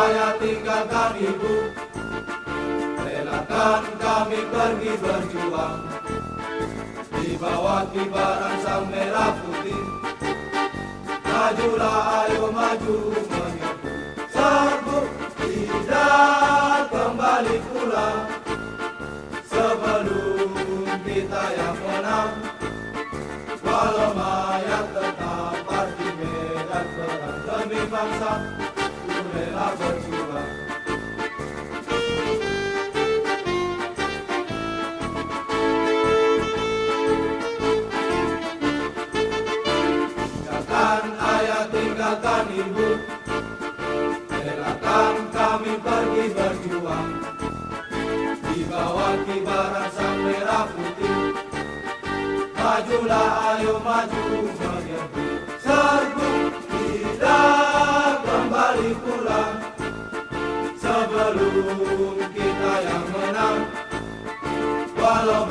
ayah tinggalkan ibu, relakan kami pergi berjuang di bawah kibaran sang merah putih. Majulah ayo maju menyerbu, serbu tidak kembali pulang sebelum kita yang menang. Walau mayat tetap di medan perang demi bangsa, ku rela berjuang. Tinggalkan ayah, tinggalkan ibu, relakan kami pergi berjuang di bawah kibaran sang merah putih. Majulah ayo maju menyerbu, serbu tidak kembali pulang sebelum kita yang menang. Walau